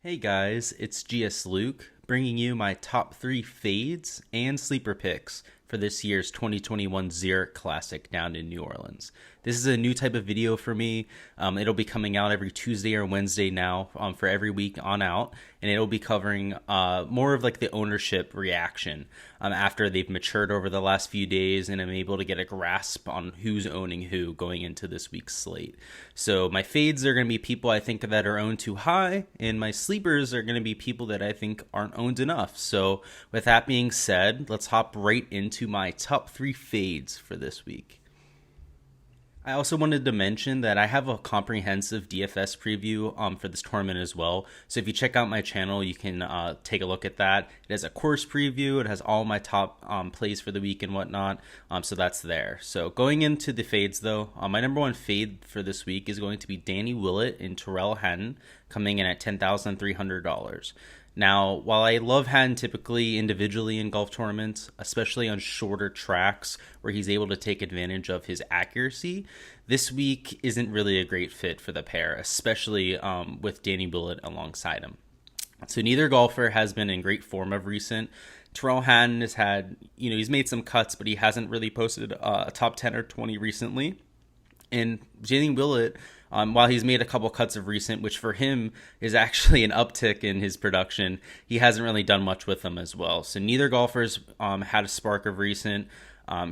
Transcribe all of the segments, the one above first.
Hey guys, it's GS Luke bringing you my top 3 fades and sleeper picks for this year's 2021 Zurich Classic down in New Orleans. This is a new type of video for me. It'll be coming out every Tuesday or Wednesday now for every week on out, and it'll be covering more of like the ownership reaction after they've matured over the last few days, and I'm able to get a grasp on who's owning who going into this week's slate. So my fades are going to be people I think that are owned too high, and my sleepers are going to be people that I think aren't owned enough. So with that being said, let's hop right into my top 3 fades for this week. I also wanted to mention that I have a comprehensive DFS preview for this tournament as well. So if you check out my channel, you can take a look at that. It has a course preview. It has all my top plays for the week and whatnot. So that's there. So going into the fades though, my number one fade for this week is going to be Danny Willet and Tyrrell Hatton, coming in at $10,300. Now, while I love Hatton typically individually in golf tournaments, especially on shorter tracks where he's able to take advantage of his accuracy, this week isn't really a great fit for the pair, especially with Danny Willett alongside him. So neither golfer has been in great form of recent. Tyrrell Hatton has had, he's made some cuts, but he hasn't really posted a top 10 or 20 recently. And Danny Willett, while he's made a couple cuts of recent, which for him is actually an uptick in his production, he hasn't really done much with them as well. So neither golfers had a spark of recent.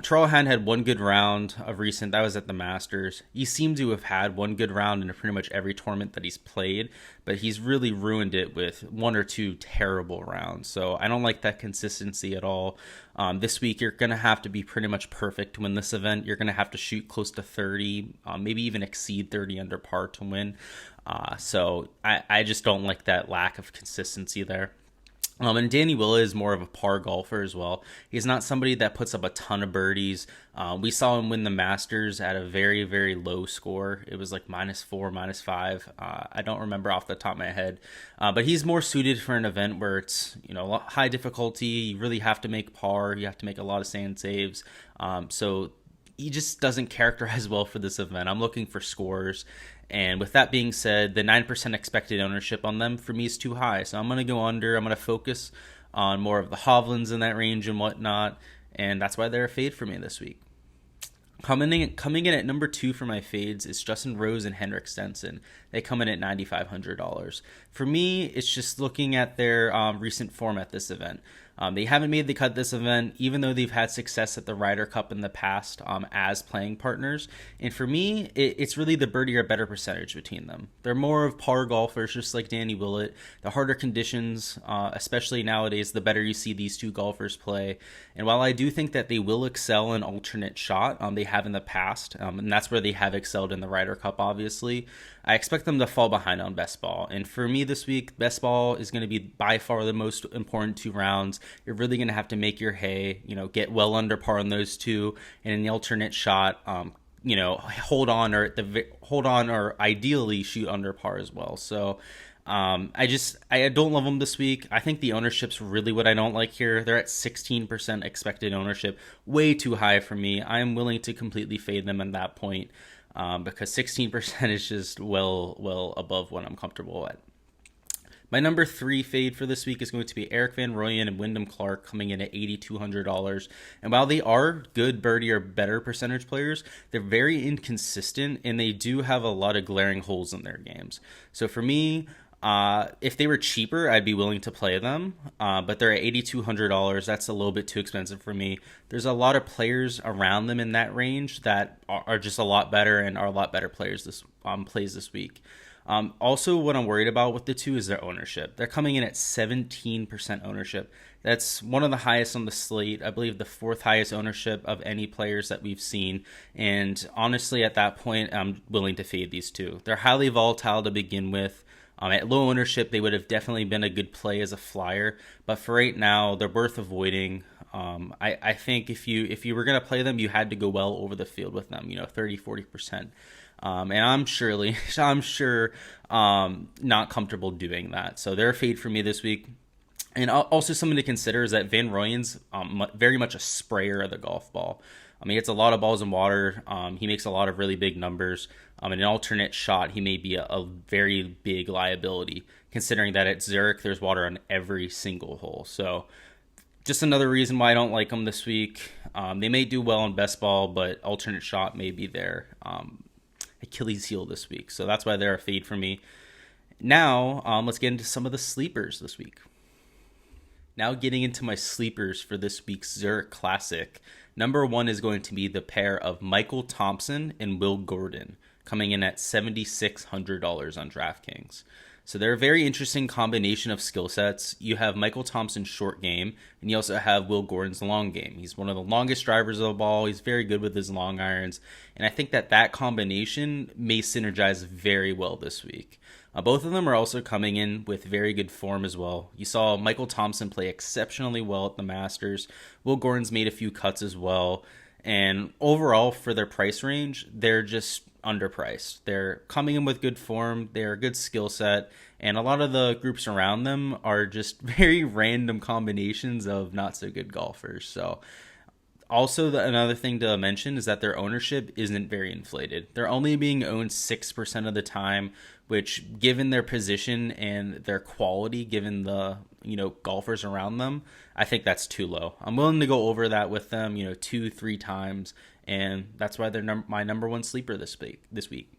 Tyrrell Hatton had one good round of recent. That was at the Masters. He seemed to have had one good round in pretty much every tournament that he's played, but he's really ruined it with one or two terrible rounds. So I don't like that consistency at all. This week, you're going to have to be pretty much perfect to win this event. You're going to have to shoot close to 30, maybe even exceed 30 under par to win. So I just don't like that lack of consistency there. And Danny Willett is more of a par golfer as well. He's not somebody that puts up a ton of birdies. We saw him win the Masters at a very, very low score. It was like -4, -5. I don't remember off the top of my head. But he's more suited for an event where it's, high difficulty. You really have to make par. You have to make a lot of sand saves. So he just doesn't characterize well for this event. I'm looking for scores. And with that being said, the 9% expected ownership on them for me is too high. So I'm going to go under. I'm going to focus on more of the Hovlands in that range and whatnot. And that's why they're a fade for me this week. Coming in at number 2 for my fades is Justin Rose and Henrik Stenson. They come in at $9,500. For me, it's just looking at their recent form at this event. They haven't made the cut this event, even though they've had success at the Ryder Cup in the past as playing partners. And for me, it's really the birdie or better percentage between them. They're more of par golfers, just like Danny Willett. The harder conditions, especially nowadays, the better you see these two golfers play. And while I do think that they will excel in alternate shot, they have in the past, and that's where they have excelled in the Ryder Cup, obviously, I expect them to fall behind on best ball. And for me this week, best ball is going to be by far the most important 2 rounds. You're really going to have to make your hay, get well under par on those 2, and in the alternate shot, hold on or ideally shoot under par as well. So I don't love them this week. I think the ownership's really what I don't like here. They're at 16% expected ownership, way too high for me. I am willing to completely fade them at that point. Because 16% is just well above what I'm comfortable at. My number 3 fade for this week is going to be Erik Van Rooyen and Wyndham Clark, coming in at $8,200. And while they are good birdie or better percentage players, they're very inconsistent, and they do have a lot of glaring holes in their games. So for me, if they were cheaper, I'd be willing to play them, but they're at $8,200. That's a little bit too expensive for me. There's a lot of players around them in that range that are just a lot better and are a lot better players plays this week. Also, what I'm worried about with the 2 is their ownership. They're coming in at 17% ownership. That's one of the highest on the slate. I believe the 4th highest ownership of any players that we've seen. And honestly, at that point, I'm willing to fade these 2. They're highly volatile to begin with. At low ownership, they would have definitely been a good play as a flyer, but for right now, they're worth avoiding. I think if you were going to play them, you had to go well over the field with them, 30, 40%. And I'm sure not comfortable doing that. So they're a fade for me this week. And also something to consider is that Van Rooyen's very much a sprayer of the golf ball. He hits a lot of balls in water. He makes a lot of really big numbers. In an alternate shot, he may be a very big liability, considering that at Zurich, there's water on every single hole. So just another reason why I don't like them this week. They may do well in best ball, but alternate shot may be their Achilles heel this week. So that's why they're a fade for me. Now, let's get into some of the sleepers this week. Now getting into my sleepers for this week's Zurich Classic. Number 1 is going to be the pair of Michael Thompson and Will Gordon, coming in at $7,600 on DraftKings. So they're a very interesting combination of skill sets. You have Michael Thompson's short game, and you also have Will Gordon's long game. He's one of the longest drivers of the ball. He's very good with his long irons, and I think that combination may synergize very well this week. Both of them are also coming in with very good form as well. You saw Michael Thompson play exceptionally well at the Masters. Will Gordon's made a few cuts as well. And overall, for their price range, they're just underpriced. They're coming in with good form. They're a good skill set. And a lot of the groups around them are just very random combinations of not so good golfers. So also, another thing to mention is that their ownership isn't very inflated. They're only being owned 6% of the time, which, given their position and their quality, given the golfers around them, I think that's too low. I'm willing to go over that with them, 2-3 times, and that's why they're my number 1 sleeper this week.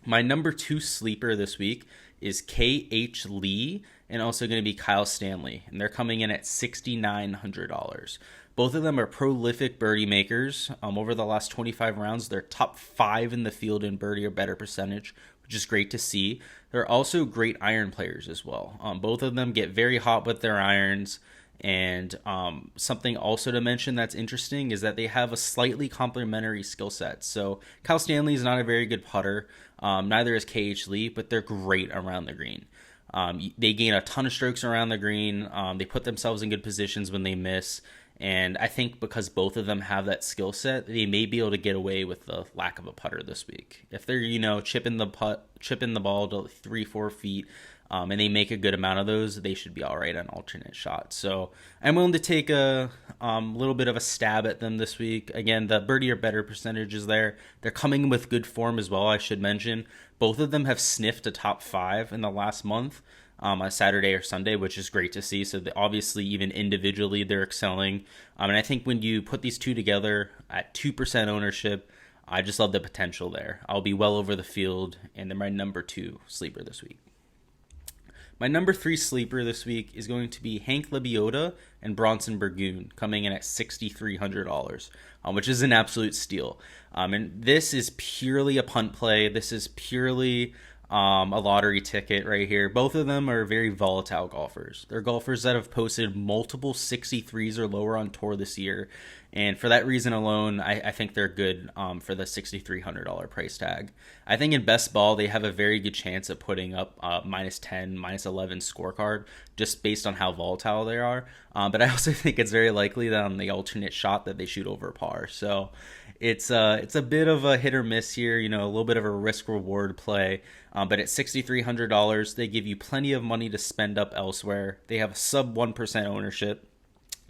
My number 2 sleeper this week is K.H. Lee and also going to be Kyle Stanley, and they're coming in at $6,900. Both of them are prolific birdie makers. Over the last 25 rounds, they're top 5 in the field in birdie or better percentage, which is great to see. They're also great iron players as well. Both of them get very hot with their irons. And something also to mention that's interesting is that they have a slightly complementary skill set. So Kyle Stanley is not a very good putter. Neither is K.H. Lee, but they're great around the green. They gain a ton of strokes around the green. They put themselves in good positions when they miss. And I think because both of them have that skill set, they may be able to get away with the lack of a putter this week. If they're, chipping the ball to 3-4 feet, and they make a good amount of those, they should be all right on alternate shots. So I'm willing to take a little bit of a stab at them this week. Again, the birdie or better percentage is there. They're coming with good form as well, I should mention. Both of them have sniffed a top 5 in the last month. On Saturday or Sunday, which is great to see. So obviously, even individually, they're excelling. And I think when you put these two together at 2% ownership, I just love the potential there. I'll be well over the field, and they're my number 2 sleeper this week. My number 3 sleeper this week is going to be Hank Lebioda and Bronson Burgoon, coming in at $6,300, which is an absolute steal. And this is purely a punt play. This is purely a lottery ticket right here. Both of them are very volatile golfers. They're golfers that have posted multiple 63s or lower on tour this year. And for that reason alone, I think they're good for the $6,300 price tag. I think in best ball, they have a very good chance of putting up -10, -11 scorecard just based on how volatile they are. But I also think it's very likely that on the alternate shot that they shoot over par. So it's a bit of a hit or miss here, a little bit of a risk reward play. But at $6,300, they give you plenty of money to spend up elsewhere. They have sub 1% ownership,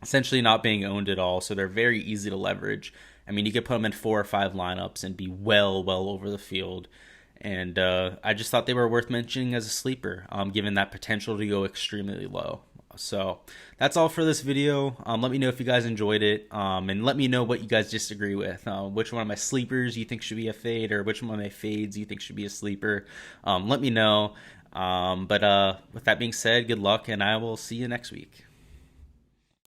essentially not being owned at all. So they're very easy to leverage. I mean, you could put them in 4 or 5 lineups and be well over the field. And I just thought they were worth mentioning as a sleeper, given that potential to go extremely low. So that's all for this video. Let me know if you guys enjoyed it, and let me know what you guys disagree with. Which one of my sleepers you think should be a fade, or which one of my fades you think should be a sleeper. Let me know. But with that being said, good luck, and I will see you next week.